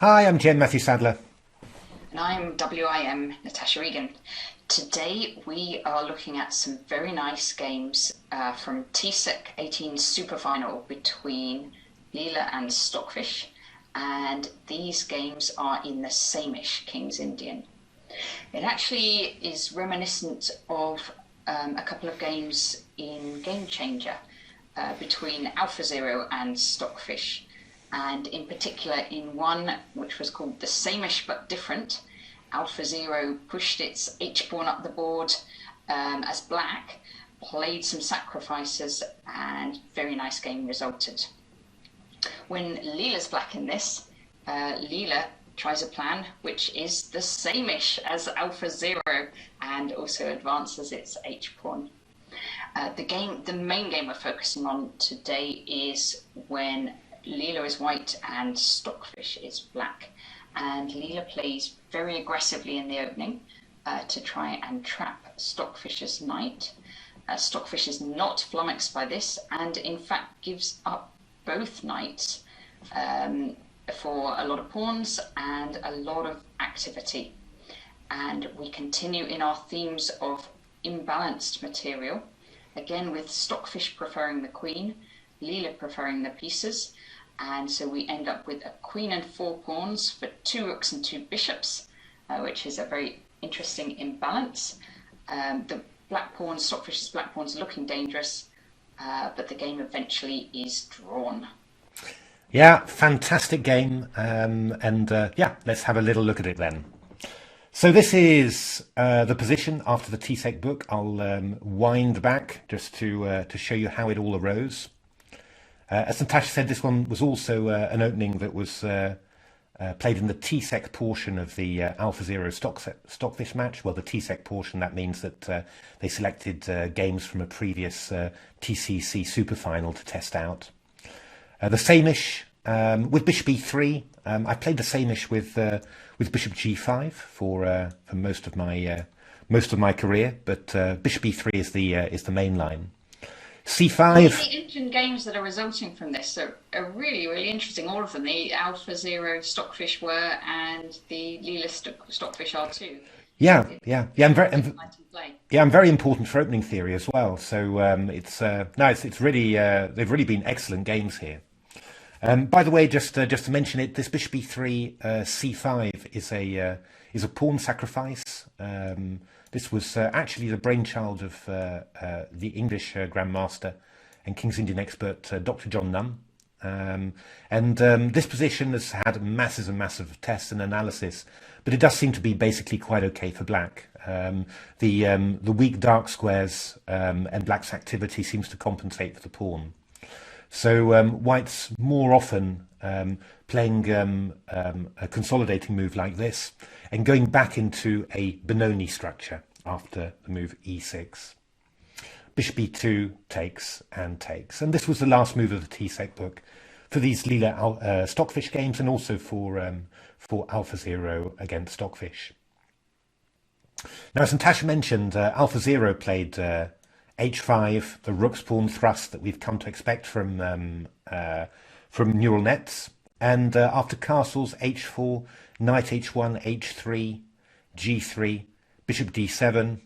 Hi, I'm Jen Matthew Sadler. And I'm WIM Natasha Regan. Today we are looking at some very nice games from TCEC 18 Superfinal between Leela and Stockfish, and these games are in the Samisch King's Indian. It actually is reminiscent of a couple of games in Game Changer between AlphaZero and Stockfish, and in particular in one which was called the Samish but different. AlphaZero pushed its H-pawn up the board as black, played some sacrifices, and very nice game resulted. When Leela's black in this, Leela tries a plan which is the same-ish as AlphaZero and also advances its H-pawn. The main game we're focusing on today is when Leela is white and Stockfish is black. And Leela plays very aggressively in the opening to try and trap Stockfish's knight. Stockfish is not flummoxed by this and in fact gives up both knights for a lot of pawns and a lot of activity. And we continue in our themes of imbalanced material, again with Stockfish preferring the queen, Leela preferring the pieces, and so we end up with a queen and 4 pawns for 2 rooks and 2 bishops, which is a very interesting imbalance. The black pawns, Stockfish's black pawns, looking dangerous, but the game eventually is drawn. Yeah, fantastic game. Yeah, let's have a little look at it then. So this is the position after the TCEC book. I'll wind back just to show you how it all arose. As Natasha said, this one was also an opening that was played in the TCEC portion of the AlphaZero Stockfish match. Well, the TCEC portion, that means that they selected games from a previous TCEC Superfinal to test out. The Samish with Bishop E3. I played the Samish with Bishop G5 for most of my career, but Bishop E3 is the main line. C5. The engine games that are resulting from this are really, really interesting. All of them. The AlphaZero Stockfish were, and the Leela Stockfish are too. Yeah. I'm very important for opening theory as well. So it's really they've really been excellent games here. By the way, just to mention it, this Bishop E3 C5 is a pawn sacrifice. This was actually the brainchild of the English Grandmaster and King's Indian expert Dr. John Nunn. This position has had masses and masses of tests and analysis, but it does seem to be basically quite okay for black. The weak dark squares and black's activity seems to compensate for the pawn. So white's more often playing a consolidating move like this and going back into a Benoni structure after the move E6. Bishop E2 takes and takes. And this was the last move of the TCEC book for these Leela Stockfish games, and also for AlphaZero against Stockfish. Now, as Natasha mentioned, AlphaZero played H5, the rook's pawn thrust that we've come to expect from neural nets. And after castles, H4, knight H1, H3, G3, bishop D7.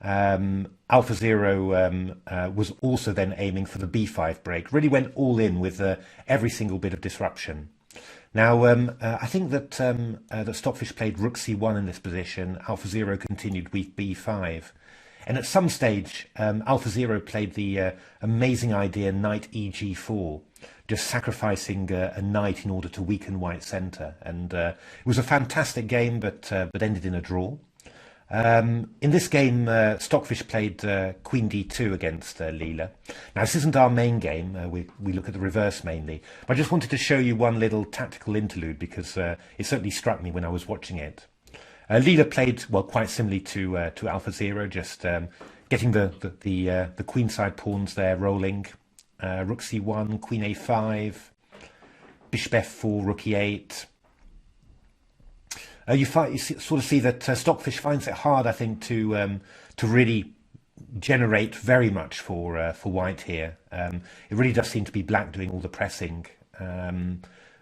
AlphaZero was also then aiming for the B5 break. Really went all in with every single bit of disruption. Now, I think that Stockfish played rook C1 in this position. AlphaZero continued with B5. And at some stage, AlphaZero played the amazing idea knight EG4, just sacrificing a knight in order to weaken white's centre. And it was a fantastic game, but ended in a draw. In this game, Stockfish played Queen D2 against Leela. Now, this isn't our main game. We look at the reverse mainly. But I just wanted to show you one little tactical interlude because it certainly struck me when I was watching it. Leela played, well, quite similarly to AlphaZero, just getting the queenside pawns there rolling. Rook C1, Queen A5, Bishop F4, Rook E8. You sort of see that Stockfish finds it hard, I think, to really generate very much for white here. It really does seem to be black doing all the pressing.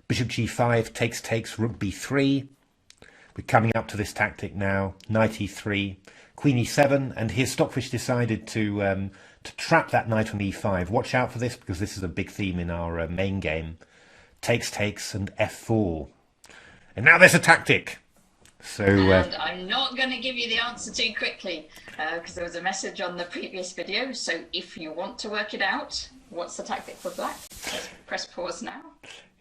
Bishop g5 takes rook b3. We're coming up to this tactic now. Knight e3, queen e7, and here Stockfish decided to trap that knight on e5. Watch out for this, because this is a big theme in our main game. Takes, and f4. And now there's a tactic. So, and I'm not going to give you the answer too quickly, because there was a message on the previous video. So if you want to work it out, what's the tactic for black? Press pause now.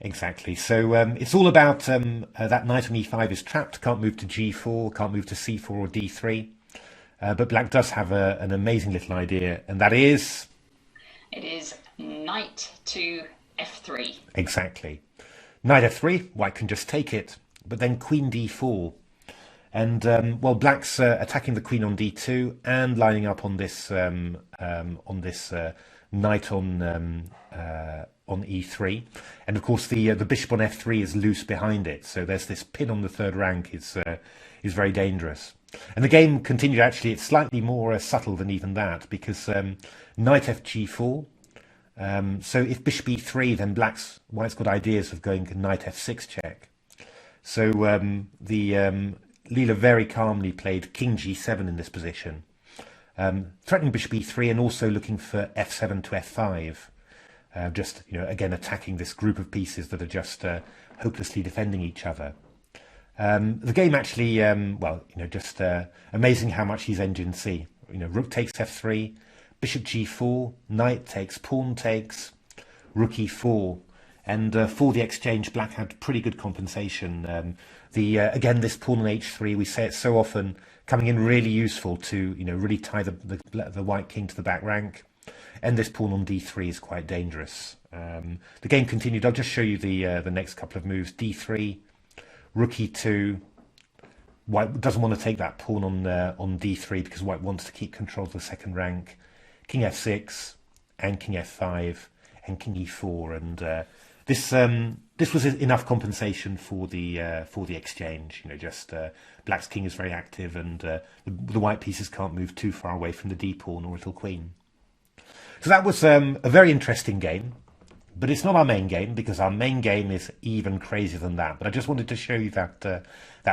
Exactly. So it's all about that knight on e5 is trapped, can't move to g4, can't move to c4 or d3. But black does have an amazing little idea, and that is... It is knight to f3. Exactly. Knight f3, white can just take it, but then queen d4. And, well, black's attacking the queen on d2 and lining up on this knight on e3, and of course the bishop on f3 is loose behind it, so there's this pin on the third rank is very dangerous. And the game continued. Actually, it's slightly more subtle than even that, because knight f g4. So if bishop e3, then white's got ideas of going knight f6 check. So Leela very calmly played king g7 in this position, threatening bishop e3 and also looking for f7 to f5. Just, again, attacking this group of pieces that are just hopelessly defending each other. The game actually, just amazing how much these engines see. Rook takes f3, bishop g4, knight takes, pawn takes, rook e4. And for the exchange, black had pretty good compensation. Again, this pawn on h3, we say it so often, coming in really useful to, really tie the white king to the back rank. And this pawn on d3 is quite dangerous. The game continued. I'll just show you the next couple of moves. d3, rook e2. White doesn't want to take that pawn on d3 because white wants to keep control of the second rank. King f6 and king f5 and king e4. And this was enough compensation for the exchange. Black's king is very active, and the white pieces can't move too far away from the d pawn or little queen. So that was a very interesting game, but it's not our main game, because our main game is even crazier than that. But I just wanted to show you that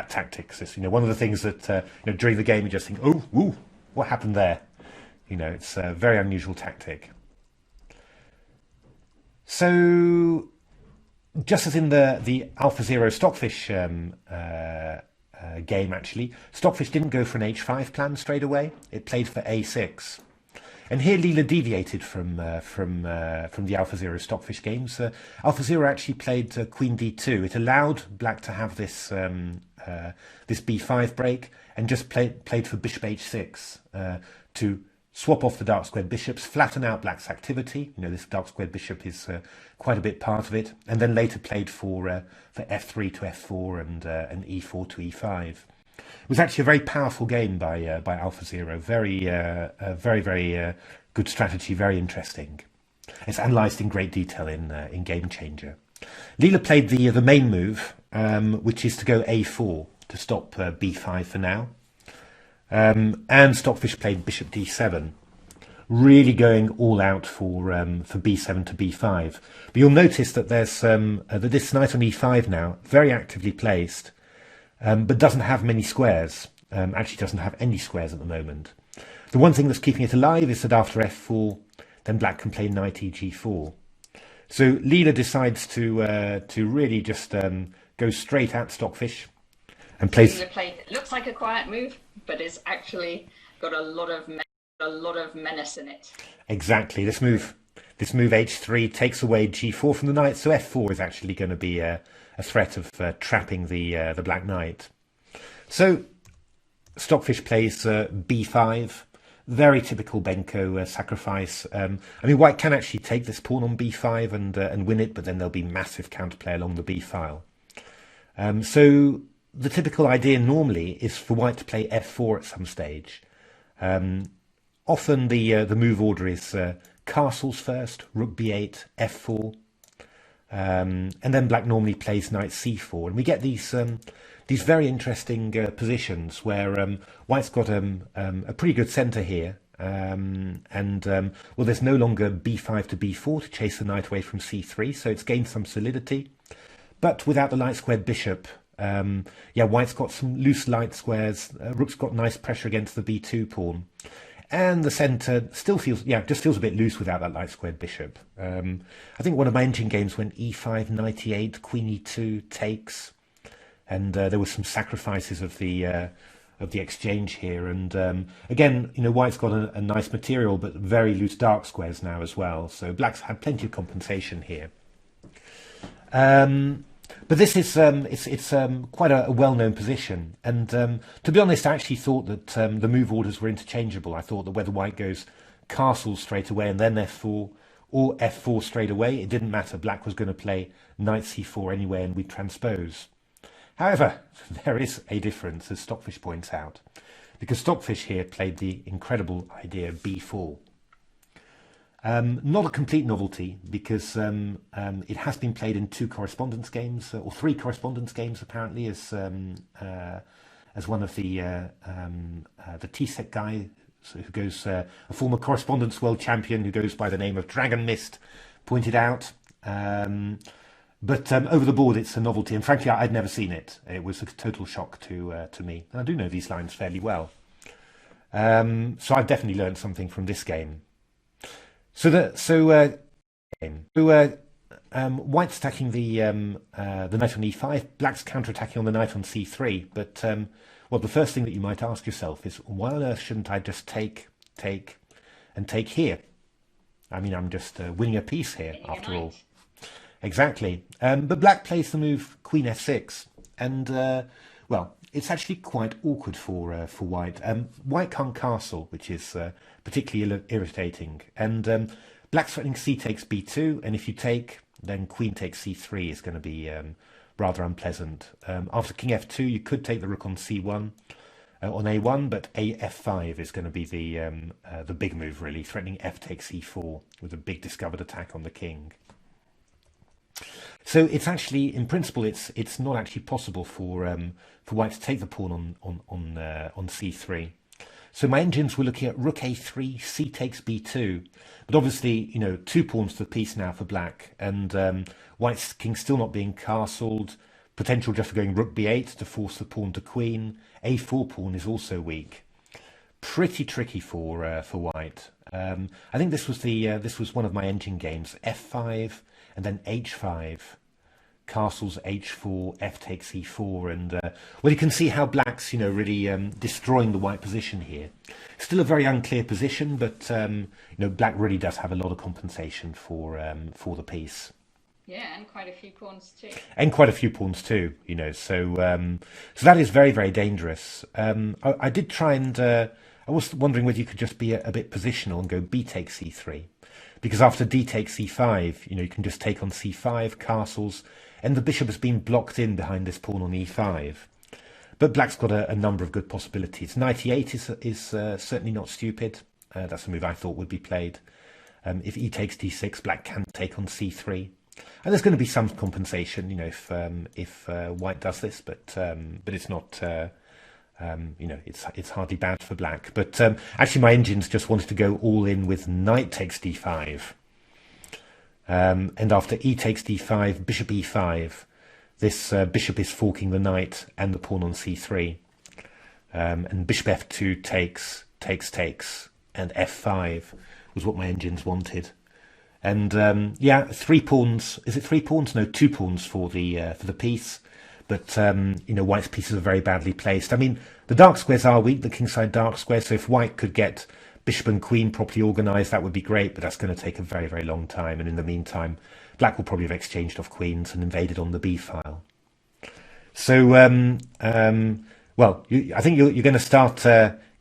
tactics. It's one of the things that during the game you just think, oh, ooh, what happened there? It's a very unusual tactic. So just as in the AlphaZero Stockfish game, actually, Stockfish didn't go for an h5 plan straight away. It played for a6. And here Leela deviated from the AlphaZero Stockfish games. AlphaZero actually played queen d2. It allowed black to have this this b5 break, and just played for bishop h6 to swap off the dark squared bishops, flatten out black's activity. This dark squared bishop is quite a bit part of it, and then later played for f3 to f4 and e4 to e5. It was actually a very powerful game by AlphaZero. Very good strategy, very interesting. It's analysed in great detail in Game Changer. Leela played the main move, which is to go a4 to stop b5 for now. And Stockfish played bishop d7, really going all out for b7 to b5. But you'll notice that there's that this knight on e5 now, very actively placed, but doesn't have many squares. Actually doesn't have any squares at the moment. The one thing that's keeping it alive is that after f4, then black can play knight eg4. So Leela decides to really just go straight at Stockfish and plays. Leela played, it looks like a quiet move, but it's actually got a lot of menace in it. Exactly. This move h3 takes away g4 from the knight, so f4 is actually going to be a threat of trapping the black knight. So Stockfish plays b5, very typical Benko sacrifice. White can actually take this pawn on b5 and win it, but then there'll be massive counterplay along the b file. So the typical idea normally is for white to play f4 at some stage. Often the move order is castles first, rook b8, f4. And then black normally plays knight c4, and we get these very interesting positions where white's got a pretty good centre here, Well, there's no longer b5 to b4 to chase the knight away from c3, so it's gained some solidity. But without the light squared bishop, yeah, white's got some loose light squares. Rook's got nice pressure against the b2 pawn. And the centre still feels, yeah, just feels a bit loose without that light squared bishop. I think one of my engine games went e5, knight e8, queen e2, takes. And there were some sacrifices of the exchange here. And again, you know, white's got a nice material, but very loose dark squares now as well. So black's had plenty of compensation here. But this is it's quite a well-known position, and to be honest, I actually thought that the move orders were interchangeable. I thought that whether white goes castle straight away and then f4, or f4 straight away, it didn't matter. Black was going to play knight c4 anyway, and we'd transpose. However, there is a difference, as Stockfish points out, because Stockfish here played the incredible idea of b4. Not a complete novelty, because it has been played in 2 correspondence games, or 3 correspondence games apparently, as one of the TCEC guy who goes, a former correspondence world champion who goes by the name of Dragon Mist, pointed out. But over the board, it's a novelty, and frankly, I'd never seen it. It was a total shock to me, and I do know these lines fairly well. So I've definitely learned something from this game. White's attacking the knight on e5, black's counterattacking on the knight on c3. But well, the first thing that you might ask yourself is, why on earth shouldn't I just take, and take here? I mean, I'm just winning a piece here after all. Exactly. But black plays the move queen f6, and well, it's actually quite awkward for white. White can't castle, which is particularly irritating. And black's threatening c takes b2, and if you take, then queen takes c3 is going to be rather unpleasant. After king f2, you could take the rook on c1, on a1, but a f5 is going to be the big move, really, threatening f takes e4 with a big discovered attack on the king. So it's actually, in principle, it's not actually possible for white to take the pawn on c3. So my engines were looking at rook a3, c takes b2, but obviously, you know, 2 pawns to the piece now for black, and white's king still not being castled. Potential just for going rook b8 to force the pawn to queen. A4 pawn is also weak. Pretty tricky for white. I think this was one of my engine games. f5 and then h5. Castles h4, f takes e4, and well, you can see how black's, you know, really destroying the white position here. Still a very unclear position, but you know, black really does have a lot of compensation for the piece. Yeah, and quite a few pawns too. And quite a few pawns too, you know. So so that is very, very dangerous. I did try and I was wondering whether you could just be a bit positional and go b takes c3, because after d takes c5, you know, you can just take on c5, castles. And the bishop has been blocked in behind this pawn on e5. But black's got a number of good possibilities. Knight e8 is certainly not stupid. That's a move I thought would be played. If e takes d6, black can take on c3. And there's going to be some compensation, you know, if white does this, but it's not, you know, it's hardly bad for black. But actually my engines just wanted to go all in with knight takes d5. And after e takes d5, bishop e5, this bishop is forking the knight and the pawn on c3. And bishop f2 takes, and f5 was what my engines wanted. And yeah, 3 pawns. Is it 3 pawns? No, 2 pawns for the piece. But you know, white's pieces are very badly placed. I mean, the dark squares are weak, the kingside dark squares. So if white could get bishop and queen properly organised, that would be great, but that's going to take a very, very long time. And in the meantime, black will probably have exchanged off queens and invaded on the b file. So, well, I think you're going to start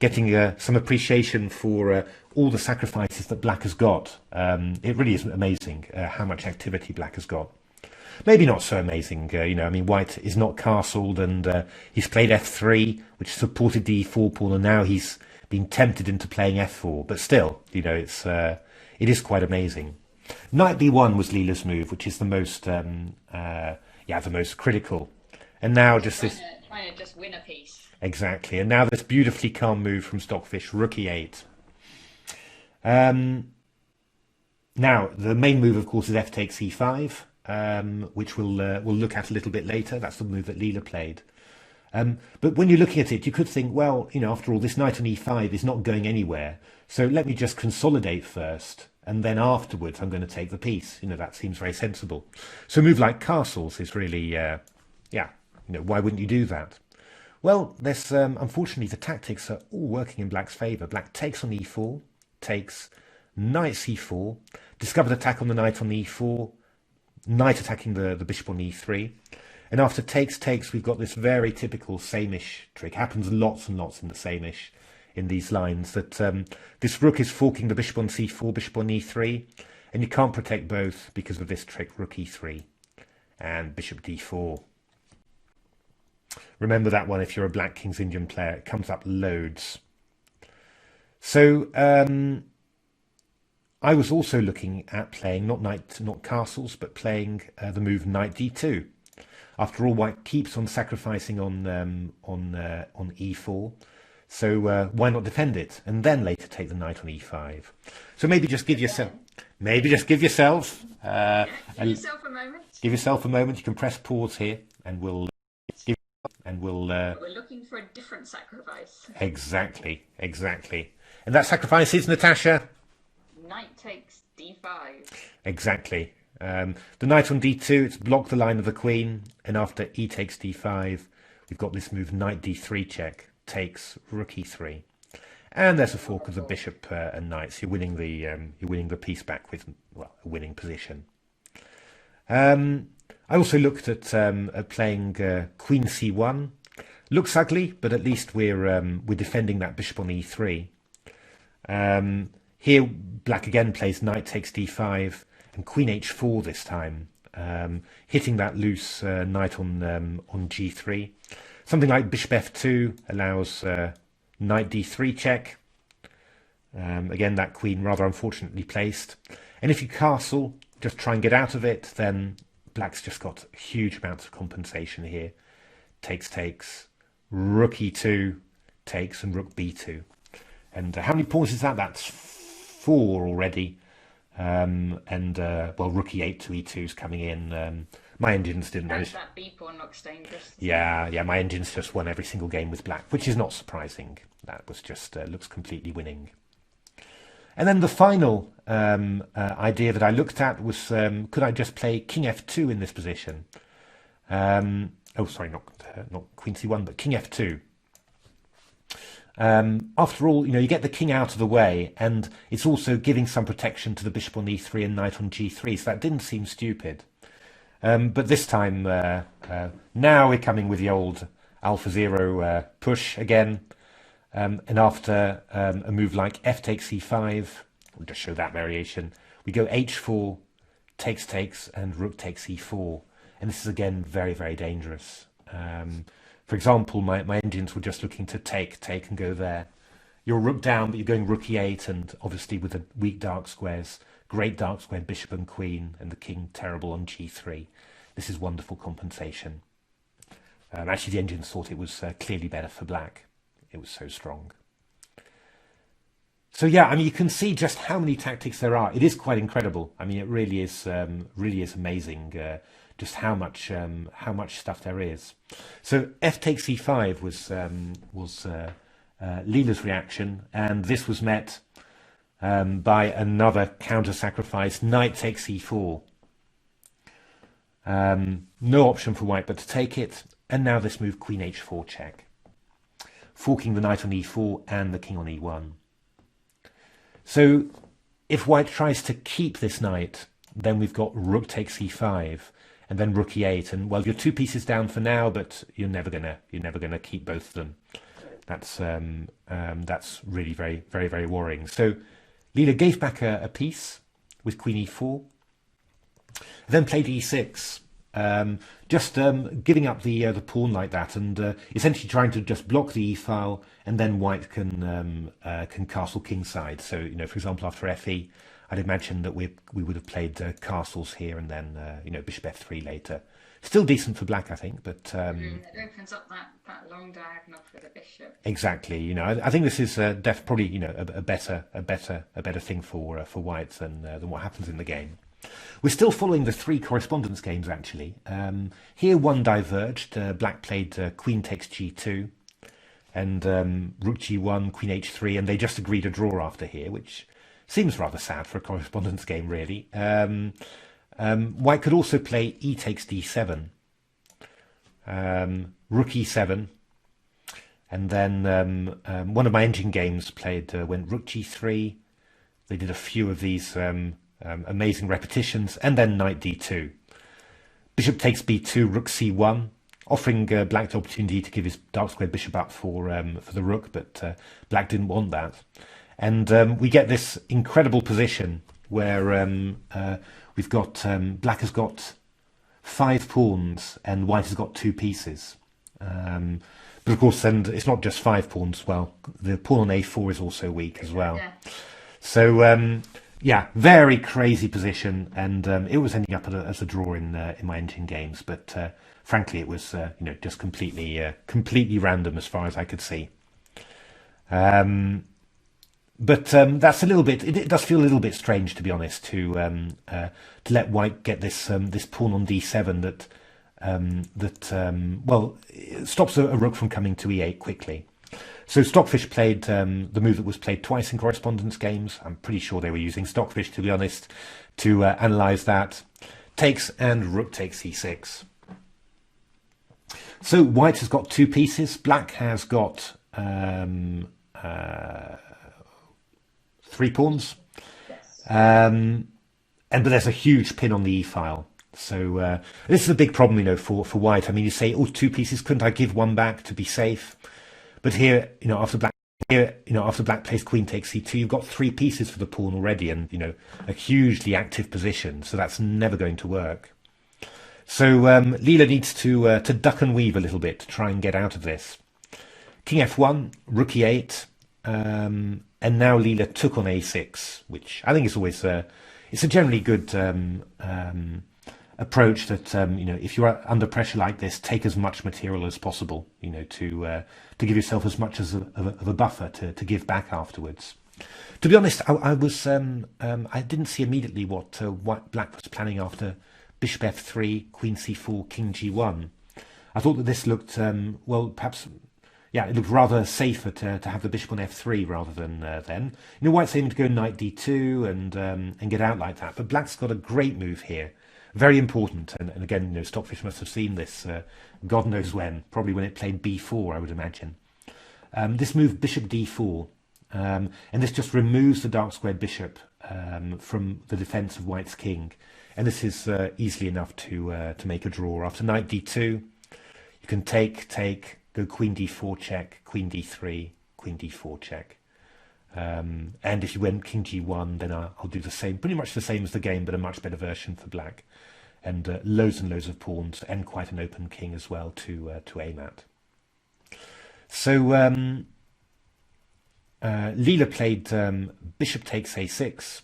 getting some appreciation for all the sacrifices that black has got. It really is amazing how much activity black has got. Maybe not so amazing, you know, I mean, white is not castled, and he's played f3, which supported the e4 pawn, and now he's been tempted into playing f4, but still, you know, it is quite amazing. Knight b1 was Leela's move, which is the most, the most critical. And now just trying to just win a piece. Exactly, and now this beautifully calm move from Stockfish, rook e8. Now, the main move, of course, is f takes e5, which we'll look at a little bit later. That's the move that Leela played. But when you're looking at it, you could think, well, after all, this knight on e5 is not going anywhere. So let me just consolidate first, and then afterwards I'm going to take the piece. That seems very sensible. So a move like castles is really, why wouldn't you do that? Well, there's unfortunately the tactics are all working in black's favour. Black takes on e4, takes knight c4, discovered attack on the knight on e4, knight attacking the bishop on e3. And after takes, we've got this very typical Samisch trick. Happens lots and lots in the Samisch in these lines, that this rook is forking the bishop on c4, bishop on e3, and you can't protect both because of this trick, rook e3 and bishop d4. Remember that one if you're a Black King's Indian player. It comes up loads. So I was also looking at playing not castles, but playing the move knight d2. After all, white keeps on sacrificing on e4, so why not defend it and then later take the knight on e5? So maybe just give yourself a moment. Give yourself a moment. You can press pause here, and we'll We're looking for a different sacrifice. Exactly. And that sacrifice is, Natasha? Knight takes d5. Exactly. The knight on d2, it's blocked the line of the queen, and after e takes d5, we've got this move knight d3 check, takes rook e3, and there's a fork of the bishop and knight. So you're winning the piece back with a winning position. I also looked at playing queen c1. Looks ugly, but at least we're defending that bishop on e3. Here, black again plays knight takes d5 and queen h4 this time, hitting that loose knight on g3. Something like bishop f2 allows knight d3 check. Again, that queen rather unfortunately placed. And if you castle, just try and get out of it, then black's just got huge amounts of compensation here. Takes, rook e2, takes, and rook b2. And how many pawns is that? That's 4 already. Rook e8 to e2 is coming in. My engines didn't manage. That b pawn looks dangerous. Yeah, my engines just won every single game with black, which is not surprising. That was just looks completely winning. And then the final idea that I looked at was, could I just play king f2 in this position? Not queen c1, but king f2. After all, you get the king out of the way, and it's also giving some protection to the bishop on e3 and knight on g3, so that didn't seem stupid. But this time, now we're coming with the old AlphaZero push again. And after a move like f takes e5, we'll just show that variation, we go h4, takes, and rook takes e4. And this is again very, very dangerous. For example, my engines were just looking to take and go there. You're rook down, but you're going rook e8, and obviously with the weak dark squares, great dark square bishop and queen, and the king terrible on g3. This is wonderful compensation. Actually, the engines thought it was clearly better for black. It was so strong. So yeah, you can see just how many tactics there are. It is quite incredible. It really is amazing just how much stuff there is. So f takes e5 was Leela's reaction, and this was met by another counter sacrifice, knight takes e4. No option for white but to take it, and now this move queen h4 check, forking the knight on e4 and the king on e1. So if white tries to keep this knight, then we've got rook takes e5 and then rook e8, and well, you're 2 pieces down for now, but you're never gonna keep both of them. That's really very, very, very worrying. So Leela gave back a piece with queen e4, then played e6. Just giving up the pawn like that, and essentially trying to just block the e-file, and then white can castle kingside. So for example, after fe, I'd imagine that we would have played castles here, and then bishop f3 later, Still decent for black, I think, but It opens up that long diagonal for the bishop. exactly. I think this is probably a better thing for white than what happens in the game. We're still following the 3 correspondence games actually. Here one diverged. Black played queen takes g2 and rook g1, queen h3, and they just agreed a draw after here, which seems rather sad for a correspondence game, really. White could also play e takes d7, rook e7, and then one of my engine games went rook g3. They did a few of these amazing repetitions, and then knight d2. Bishop takes b2, rook c1, offering black the opportunity to give his dark squared bishop up for the rook, but black didn't want that. And we get this incredible position where we've got black has got 5 pawns and white has got 2 pieces. But of course, and it's not just 5 pawns. Well, the pawn on a4 is also weak as well. Yeah. So yeah, very crazy position, and it was ending up as a draw in my engine games. But frankly, it was just completely random as far as I could see. But that's a little bit. It does feel a little bit strange, to be honest, to let white get this pawn on d7 that stops a rook from coming to e8 quickly. So Stockfish played the move that was played twice in correspondence games. I'm pretty sure they were using Stockfish, to be honest, to analyse that. Takes and rook takes e6. So white has got 2 pieces. Black has got 3 pawns. Yes. But there's a huge pin on the e file. So this is a big problem, for white. I mean, you say, oh, 2 pieces, couldn't I give one back to be safe? But here, after black plays queen takes c2, you've got 3 pieces for the pawn already, and a hugely active position. So that's never going to work. So Leela needs to duck and weave a little bit to try and get out of this. King f1, rook e8, and now Leela took on a6, which I think is always it's a generally good approach. That if you're under pressure like this, take as much material as possible, to give yourself as much of a buffer to give back afterwards. To be honest, I didn't see immediately what black was planning after bishop f3, queen c4, king g1. I thought that this looked perhaps. Yeah, it looked rather safer to have the bishop on f3 rather than then. White's aiming to go knight d2 and get out like that. But black's got a great move here. Very important. And again, Stockfish must have seen this, God knows when. Probably when it played b4, I would imagine. This move, bishop d4. And this just removes the dark squared bishop from the defense of white's king. And this is easily enough to make a draw. After knight d2, you can take, go queen d4 check, queen d3, queen d4 check. And if you went king g1, then I'll do the same, pretty much the same as the game, but a much better version for black. And loads of pawns and quite an open king as well to aim at. So Leela played bishop takes a6,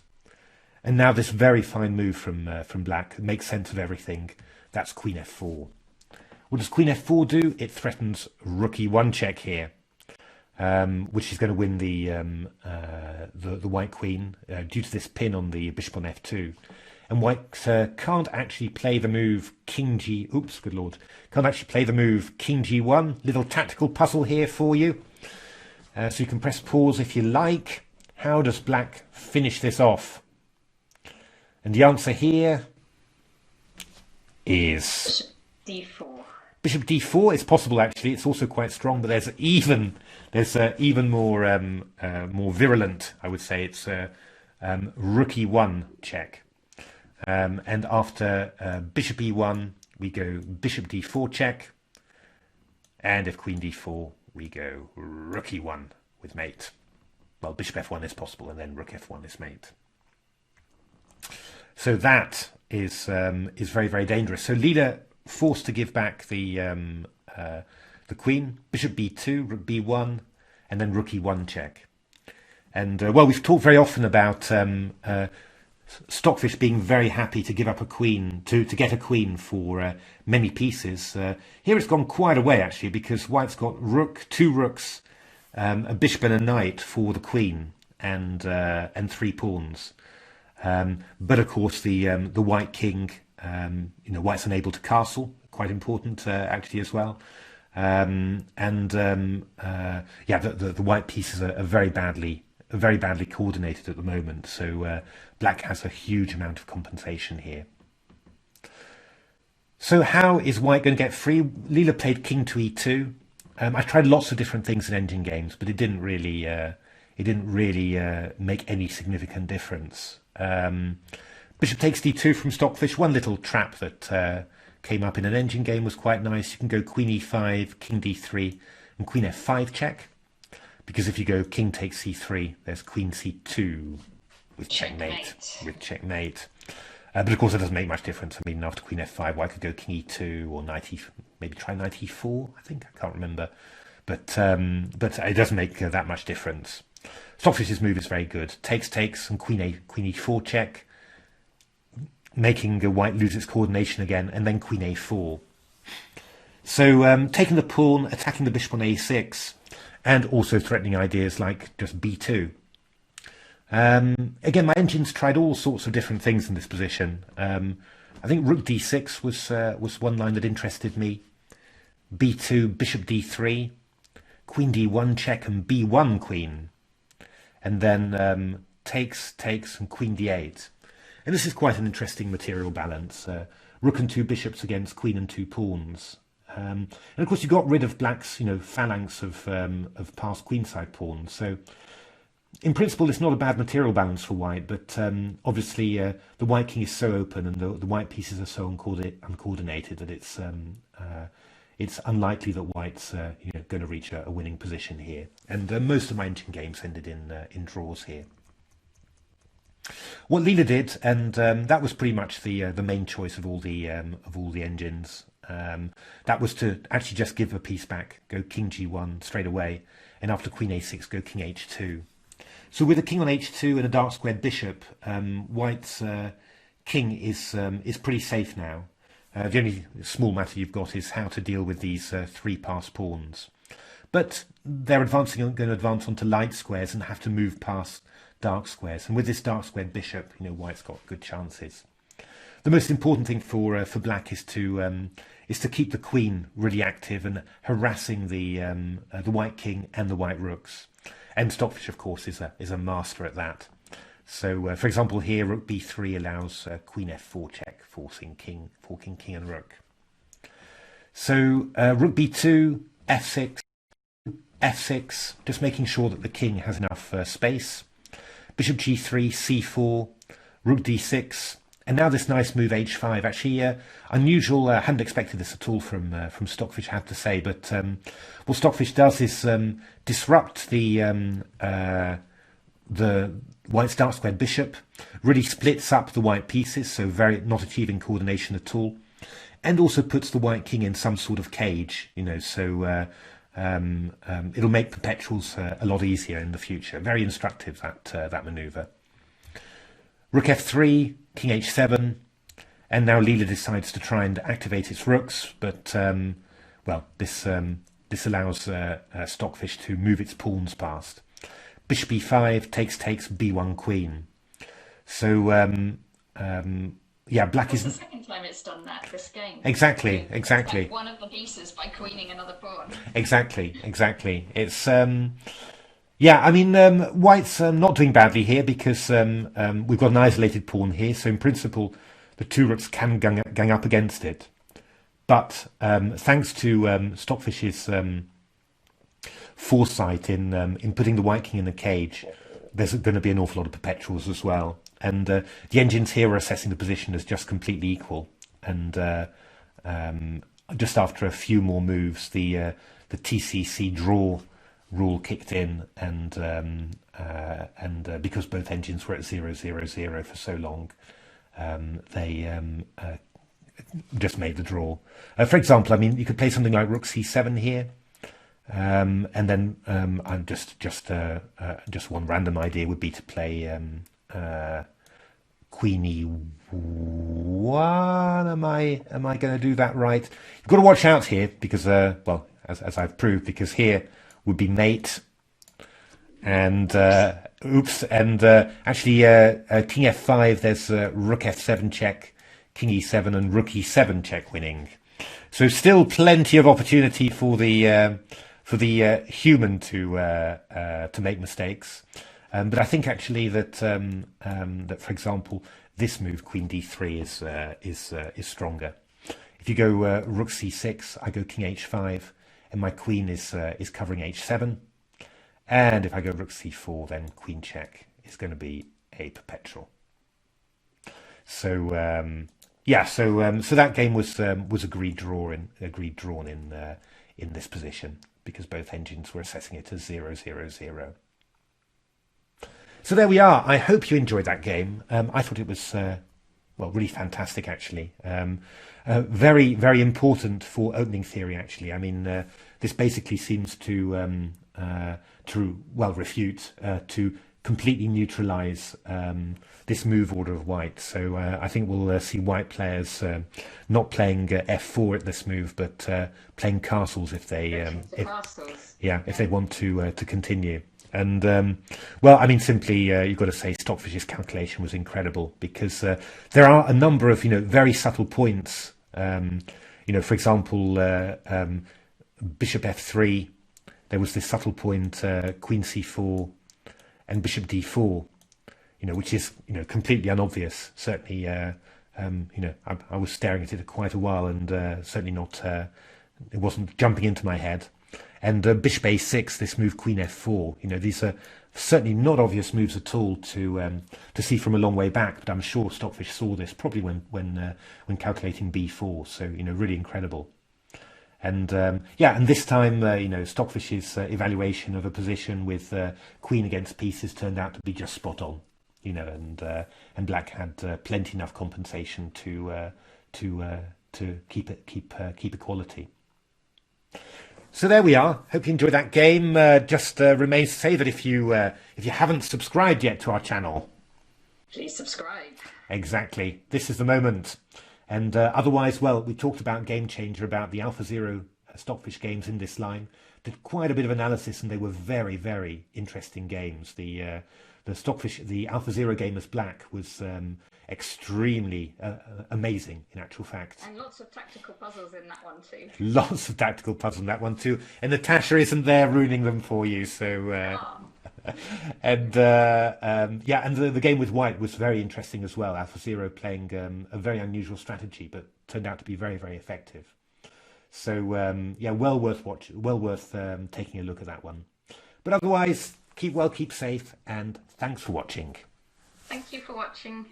and now this very fine move from black makes sense of everything. That's queen f4. What does queen f4 do? It threatens rook e1 check here, which is going to win the white queen due to this pin on the bishop on f2. And white can't actually play the move king g. Oops, good lord! Can't actually play the move king g1. Little tactical puzzle here for you. So you can press pause if you like. How does black finish this off? And the answer here is d4. Bishop d4 is possible, actually. It's also quite strong, but there's even more virulent, I would say. It's rook e1 check. And after bishop e1, we go bishop d4 check. And if queen d4, we go rook e1 with mate. Well, bishop f1 is possible, and then rook f1 is mate. So that is very, very dangerous. So Leela forced to give back the queen, bishop b2, rook b1, and then rook e1 check. And we've talked very often about Stockfish being very happy to give up a queen to get a queen for many pieces. Here it's gone quite a way actually, because white's got rook, two rooks, a bishop and a knight for the queen, and 3 pawns. But of course the white king, white's unable to castle, quite important actually as well. The white pieces are very badly coordinated at the moment, so black has a huge amount of compensation here. So how is white going to get free? Leela played king to e2. I tried lots of different things in engine games, but it didn't really make any significant difference. Bishop takes d2 from Stockfish. One little trap that came up in an engine game was quite nice. You can go queen e5, king d3, and queen f5 check. Because if you go king takes c3, there's queen c2 with checkmate. But of course it doesn't make much difference. I mean, after queen f5, white could go king e2 or knight e, maybe try knight e4. I think, I can't remember, but it doesn't make that much difference. Stockfish's move is very good. Takes, and queen e4 check, making white lose its coordination again, and then queen a4. So taking the pawn, attacking the bishop on a6, and also threatening ideas like just b2. Again, my engines tried all sorts of different things in this position. I think rook d6 was one line that interested me. b2, bishop d3, queen d1 check, and b1 queen. And then takes, and queen d8. And this is quite an interesting material balance. Rook and 2 bishops against queen and 2 pawns. And of course you got rid of black's phalanx of past queenside pawns. So in principle it's not a bad material balance for white, but obviously the white king is so open and the white pieces are so uncoordinated that it's unlikely that white's going to reach a winning position here. And most of my engine games ended in draws here. What Leela did, and that was pretty much the main choice of all the engines. That was to actually just give a piece back, go king g1 straight away, and after queen a6 go king h2. So with a king on h2 and a dark squared bishop, white's king is pretty safe now. The only small matter you've got is how to deal with these 3 passed pawns. But they're going to advance onto light squares and have to move past dark squares. And with this dark squared bishop, white's got good chances. The most important thing for black is to keep the queen really active and harassing the white king and the white rooks. And Stockfish, of course, is a master at that. So, for example, here rook b3 allows queen f4 check, forcing king, and rook. So rook b2, f6, f6, just making sure that the king has enough space. Bishop g3, c4, rook d6. And now this nice move h5, actually unusual. I hadn't expected this at all from Stockfish, I have to say. But what Stockfish does is disrupt the white's dark squared bishop, really splits up the white pieces, so not achieving coordination at all, and also puts the white king in some sort of cage. So it'll make perpetuals a lot easier in the future. Very instructive, that maneuver. Rook f3, king h7, and now Leela decides to try and activate its rooks, but this allows Stockfish to move its pawns past. Bishop e5, takes, b1 queen. So black is the second time it's done that this game. Exactly. One of the pieces by queening another pawn. Exactly. It's white's not doing badly here because we've got an isolated pawn here, so in principle the 2 rooks can gang up against it. But thanks to Stockfish's foresight in putting the white king in the cage, there's going to be an awful lot of perpetuals as well. And the engines here are assessing the position as just completely equal. And just after a few more moves, the TCEC draw rule kicked in, and because both engines were at 0-0-0 for so long, they just made the draw. For example, you could play something like rook c7 here, and then I'm just one random idea would be to play queen e1. Am I going to do that right? You've got to watch out here because, well, as I've proved, because here would be mate, and oops, and actually king f5. There's rook f7 check, king e7, and rook e7 check winning. So still plenty of opportunity for the human to make mistakes. But I think actually that that, for example, this move queen d3 is stronger. If you go rook c6, I go king h5, and my queen is covering h7. And if I go rook c4, then queen check is going to be a perpetual. So yeah, so that game was agreed drawn in this position because both engines were assessing it as 0-0-0. So there we are. I hope you enjoyed that game. I thought it was well, really fantastic actually. Very, very important for opening theory actually. I mean, this basically seems to well refute to completely neutralize this move order of white. So I think we'll see white players not playing f4 at this move, but playing castles if they if they want to continue. And well, I mean, simply you've got to say Stockfish's calculation was incredible because there are a number of very subtle points. For example, bishop f3. There was this subtle point, queen c4 and bishop d4, which is, completely unobvious. Certainly, I was staring at it quite a while and certainly not, it wasn't jumping into my head. And bishop a6, this move queen f4, these are certainly not obvious moves at all to see from a long way back. But I'm sure Stockfish saw this probably when calculating b4. So, really incredible. And yeah, and this time, Stockfish's evaluation of a position with queen against pieces turned out to be just spot on, and black had plenty enough compensation to keep equality. So there we are. Hope you enjoyed that game. Just remains to say that if you haven't subscribed yet to our channel, please subscribe. Exactly. This is the moment. And otherwise, well, we talked about Game Changer, about the AlphaZero Stockfish games in this line. Did quite a bit of analysis, and they were very, very interesting games. The Stockfish, the AlphaZero game as black was extremely amazing, in actual fact. And lots of tactical puzzles in that one too. Lots of tactical puzzles in that one too. And Natasha isn't there ruining them for you, so... And yeah, and the game with white was very interesting as well. AlphaZero playing a very unusual strategy, but turned out to be very, very effective. So yeah, well worth taking a look at that one. But otherwise, keep well, keep safe, and thanks for watching. Thank you for watching.